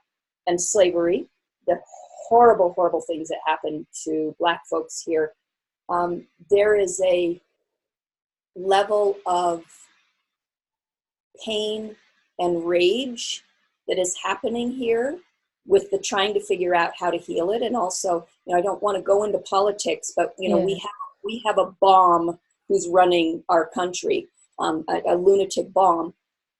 and slavery, the horrible, horrible things that happened to Black folks here, there is a level of pain and rage that is happening here with the trying to figure out how to heal it. And also, I don't want to go into politics, but we have a bomb who's running our country, a lunatic bomb.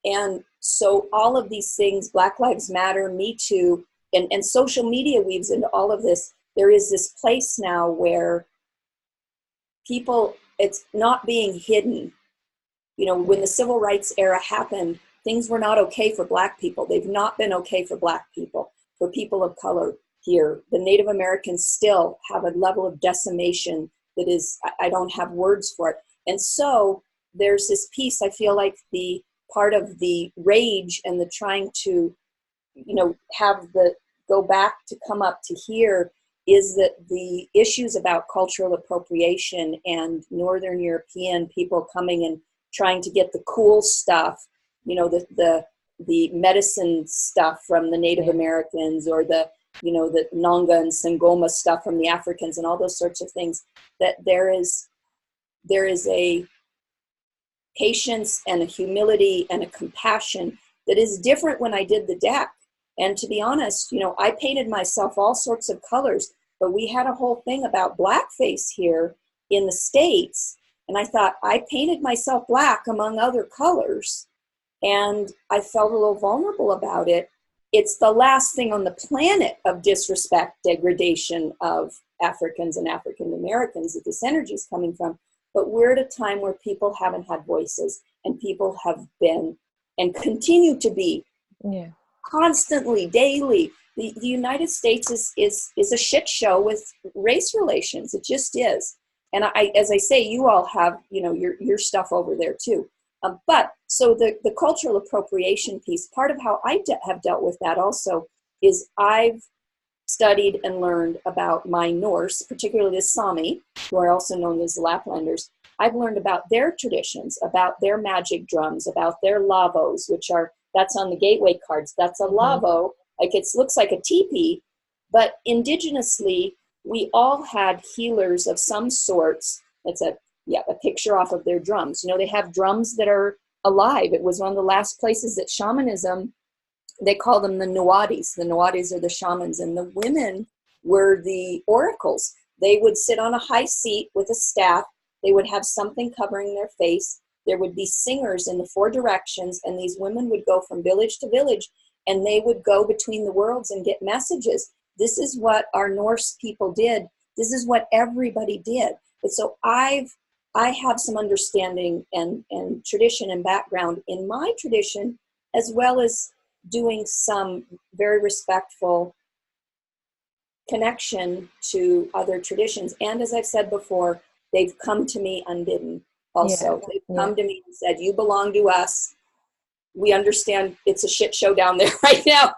And so all of these things, Black Lives Matter, Me Too, and social media weaves into all of this. There is this place now where people, it's not being hidden. When the civil rights era happened, things were not okay for Black people. They've not been okay for Black people, for people of color here. The Native Americans still have a level of decimation that is, I don't have words for it. And so there's this piece, I feel like the part of the rage and the trying to, have the go back to come up to here is that the issues about cultural appropriation and Northern European people coming and trying to get the cool stuff, the medicine stuff from the Native Americans, or the the Nanga and Sangoma stuff from the Africans and all those sorts of things, that there is a patience and a humility and a compassion that is different when I did the deck. And to be honest, I painted myself all sorts of colors, but we had a whole thing about blackface here in the States. And I thought, I painted myself black among other colors, and I felt a little vulnerable about it. It's the last thing on the planet of disrespect, degradation of Africans and African Americans that this energy is coming from. But we're at a time where people haven't had voices, and people have been and continue to be constantly, daily. The United States is a shit show with race relations. It just is. And as I say, you all have, your stuff over there too. But so the cultural appropriation piece, part of how I have dealt with that also is I've studied and learned about my Norse, particularly the Sami, who are also known as Laplanders. I've learned about their traditions, about their magic drums, about their lavos, that's on the gateway cards. That's a lavo, like it looks like a teepee, but indigenously, we all had healers of some sorts. It's a picture off of their drums. They have drums that are alive. It was one of the last places that shamanism, they call them the Nuadis. The Nuadis are the shamans, and the women were the oracles. They would sit on a high seat with a staff. They would have something covering their face. There would be singers in the 4 directions, and these women would go from village to village, and they would go between the worlds and get messages. This is what our Norse people did. This is what everybody did. But so I have some understanding and tradition and background in my tradition, as well as doing some very respectful connection to other traditions. And as I've said before, they've come to me unbidden also. They've come to me and said, you belong to us. We understand it's a shit show down there right now.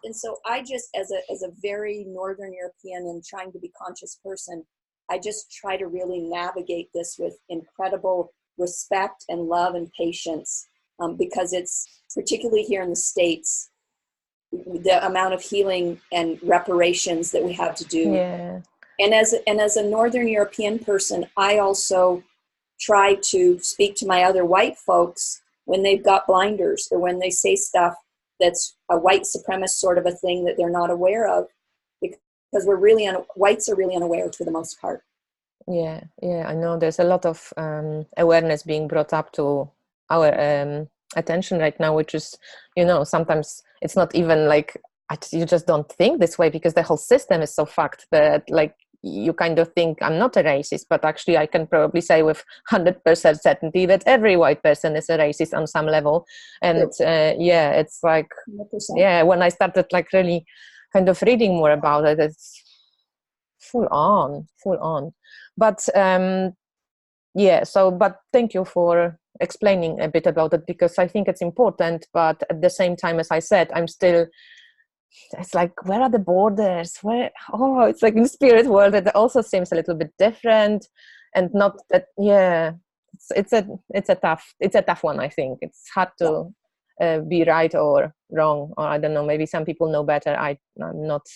And so I just, as a very Northern European and trying to be conscious person, I just try to really navigate this with incredible respect and love and patience, because it's particularly here in the States, the amount of healing and reparations that we have to do. Yeah. And as a Northern European person, I also try to speak to my other white folks when they've got blinders or when they say stuff that's a white supremacist sort of a thing that they're not aware of, because whites are really unaware for the most part. Yeah, I know there's a lot of awareness being brought up to our attention right now, which is, sometimes it's not even like you just don't think this way, because the whole system is so fucked that like you kind of think I'm not a racist, but actually I can probably say with 100% certainty that every white person is a racist on some level. And it's like 100%. When I started like really kind of reading more about it, it's full on. But but thank you for explaining a bit about it, because I think it's important. But at the same time, as I said, it's like, where are the borders? It's like in the spirit world, it also seems a little bit different, and not that. It's a tough one. I think it's hard to be right or wrong, or I don't know. Maybe some people know better. I'm not.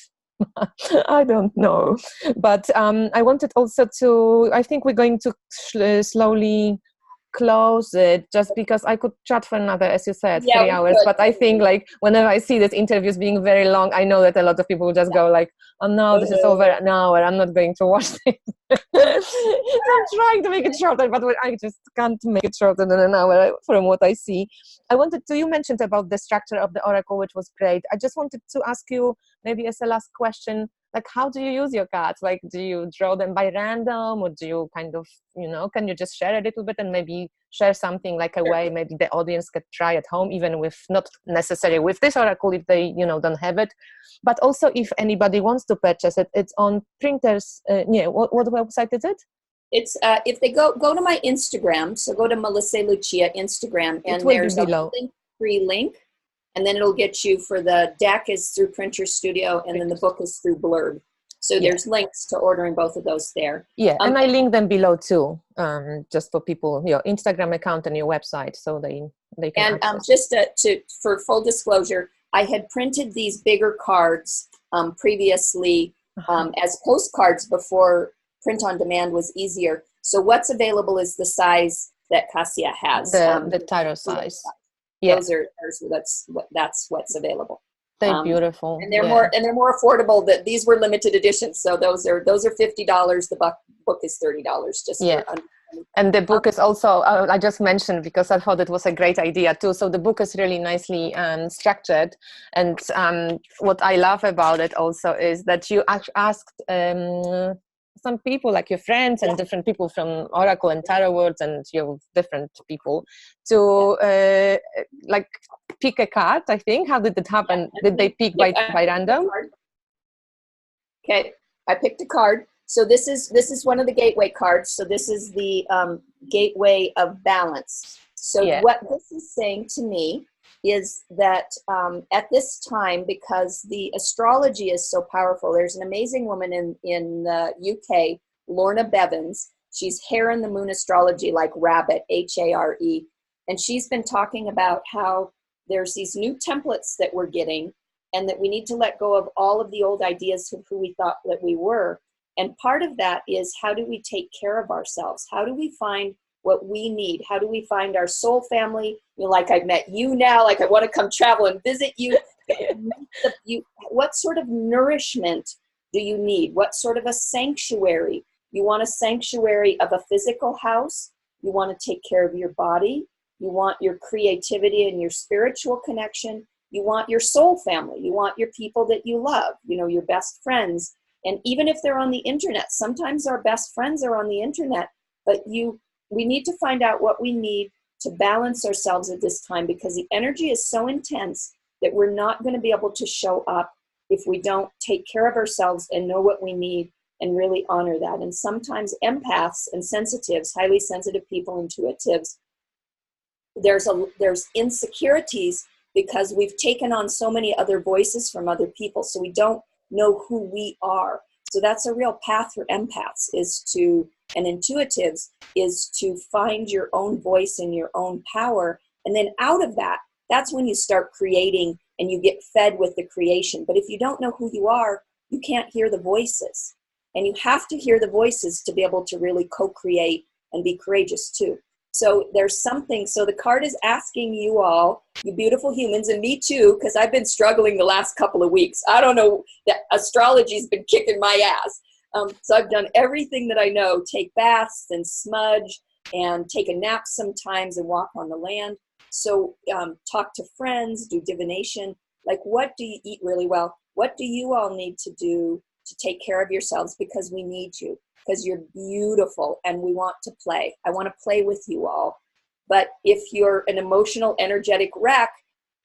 I don't know. But I wanted also to. I think we're going to slowly close it, just because I could chat for another, as you said, 3 hours. But I think like whenever I see these interviews being very long, I know that a lot of people will just go like, oh no, this is over an hour, I'm not going to watch this. I'm trying to make it shorter, but I just can't make it shorter than an hour from what I see. You mentioned about the structure of the oracle, which was great. I just wanted to ask you, maybe as a last question, like, how do you use your cards? Like, do you draw them by random, or do you kind of, can you just share a little bit and maybe share something like a way maybe the audience could try at home, even with not necessarily with this oracle if they, don't have it, but also if anybody wants to purchase it, it's on printers. What website is it? It's if they go to my Instagram, so go to Mellissae Lucia Instagram, and there's a free link. And then it'll get you for the deck is through Printer Studio, and then the book is through Blurb. So there's links to ordering both of those there. And I link them below too, just for people, your Instagram account and your website, so they can. And just for full disclosure, I had printed these bigger cards previously as postcards before print on demand was easier. So what's available is the size that Cassia has. The tarot size. Yeah. That's what's available. They're beautiful. And they're more affordable. That these were limited editions. So those are $50. The book is $30 just for and the book is also, I just mentioned because I thought it was a great idea too. So the book is really nicely structured. And what I love about it also is that you asked some people, like your friends and different people from Oracle and Tarot worlds and your different people to like pick a card, I think. How did it happen? Did they pick by random? Okay, I picked a card. So this is one of the gateway cards. So this is the gateway of balance. So what this is saying to me is that at this time, because the astrology is so powerful, there's an amazing woman in the UK, Lorna Bevans. She's Hare in the Moon Astrology, like rabbit, Hare. And she's been talking about how there's these new templates that we're getting and that we need to let go of all of the old ideas of who we thought that we were. And part of that is, how do we take care of ourselves? How do we find what we need? How do we find our soul family? You know, like I met you now, like I want to come travel and visit you. What sort of nourishment do you need? What sort of a sanctuary? You want a sanctuary of a physical house. You want to take care of your body. You want your creativity and your spiritual connection. You want your soul family. You want your people that you love, you know, your best friends. And even if they're on the internet, sometimes our best friends are on the internet, but we need to find out what we need to balance ourselves at this time, because the energy is so intense that we're not going to be able to show up if we don't take care of ourselves and know what we need and really honor that. And sometimes empaths and sensitives, highly sensitive people, intuitives, there's insecurities because we've taken on so many other voices from other people, so we don't know who we are. So that's a real path for empaths and intuitives is to find your own voice and your own power. And then out of that, that's when you start creating and you get fed with the creation. But if you don't know who you are, you can't hear the voices. And you have to hear the voices to be able to really co-create and be courageous too. So there's something, so the card is asking you all, you beautiful humans, and me too, because I've been struggling the last couple of weeks. I don't know, that astrology's been kicking my ass. So I've done everything that I know, take baths and smudge and take a nap sometimes and walk on the land. So talk to friends, do divination. Like, what do you eat really well? What do you all need to do to take care of yourselves? Because we need you. Because you're beautiful and we want to play. I want to play with you all. But if you're an emotional, energetic wreck,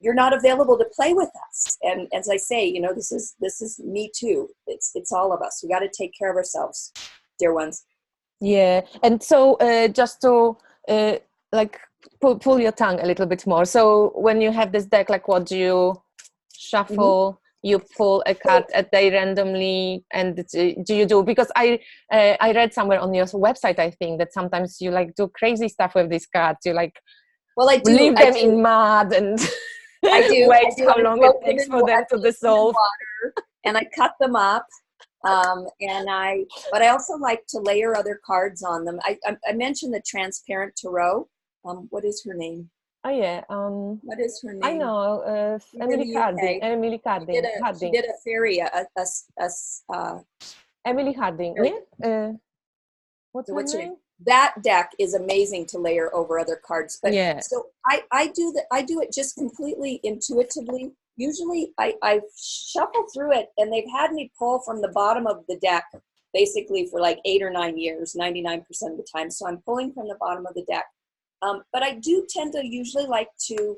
you're not available to play with us. And as I say, you know, this is me too. It's all of us. We got to take care of ourselves, dear ones. Yeah. And so just to like pull your tongue a little bit more. So when you have this deck, like what do you shuffle? Mm-hmm. You pull a card a day randomly, and do you do, because I read somewhere on your website, I think, that sometimes you like do crazy stuff with these cards. You like, well, I do leave them in mud and I do wait how long it takes for them to dissolve. And I cut them up, but I also like to layer other cards on them. I mentioned the transparent tarot. What is her name? Oh yeah. What is her name? I know. Emily Harding. Emily Harding. She did a fairy. Emily Harding. Yeah. What's her name? That deck is amazing to layer over other cards. But yeah. So I do it just completely intuitively. Usually I shuffle through it, and they've had me pull from the bottom of the deck basically for like 8 or 9 years, 99% of the time. So I'm pulling from the bottom of the deck. But I do tend to usually like to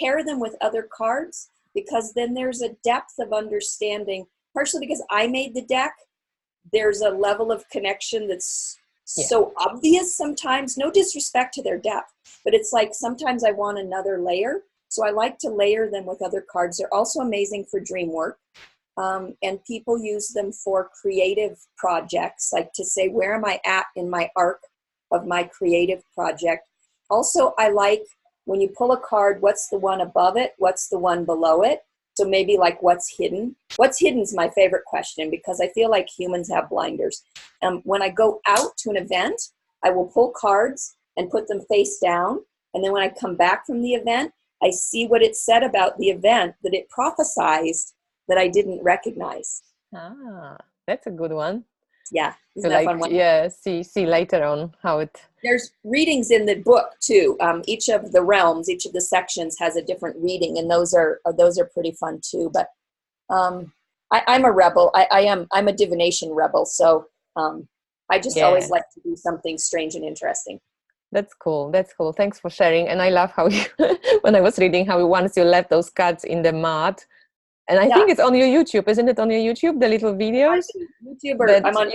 pair them with other cards, because then there's a depth of understanding, partially because I made the deck. There's a level of connection that's so obvious sometimes, no disrespect to their depth, but it's like sometimes I want another layer. So I like to layer them with other cards. They're also amazing for dream work. And people use them for creative projects, like to say, where am I at in my arc of my creative project? Also, I like when you pull a card, what's the one above it? What's the one below it? So maybe like what's hidden? What's hidden is my favorite question because I feel like humans have blinders. When I go out to an event, I will pull cards and put them face down. And then when I come back from the event, I see what it said about the event that it prophesized that I didn't recognize. Ah, that's a good one. Yeah. So like, yeah, see later on how it... There's readings in the book too. Each of the realms, each of the sections has a different reading, and those are pretty fun too. But I'm a rebel. I'm a divination rebel. So I just always like to do something strange and interesting. That's cool. That's cool. Thanks for sharing. And I love how you, when I was reading how once you left those cards in the mud, and I think it's on your YouTube, isn't it? On your YouTube, the little videos. You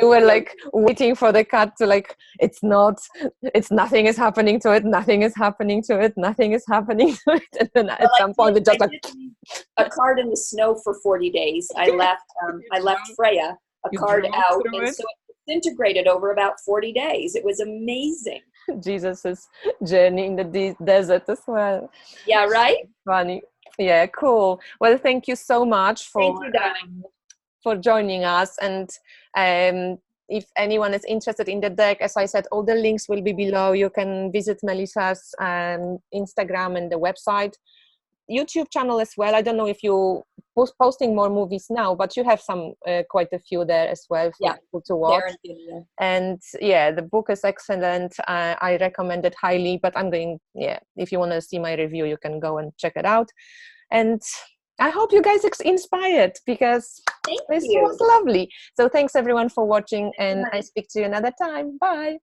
were like waiting for the cat to like. It's nothing is happening to it. Nothing is happening to it. Nothing is happening to it. And then at some point, it just like a card in the snow for 40 days. I left Freya a card out, and so it disintegrated over about 40 days. It was amazing. Jesus's journey in the desert as well. Yeah, right. Funny. Yeah, cool. Well, thank you so much for joining us. And if anyone is interested in the deck, as I said, all the links will be below. You can visit Melissa's Instagram and the website, YouTube channel as well. I don't know if you posting more movies now, but you have some quite a few there as well for people to watch. And yeah, the book is excellent. I recommend it highly. But if you want to see my review, you can go and check it out. And I hope you guys inspired, because this was lovely. So thanks everyone for watching, and I speak to you another time. Bye.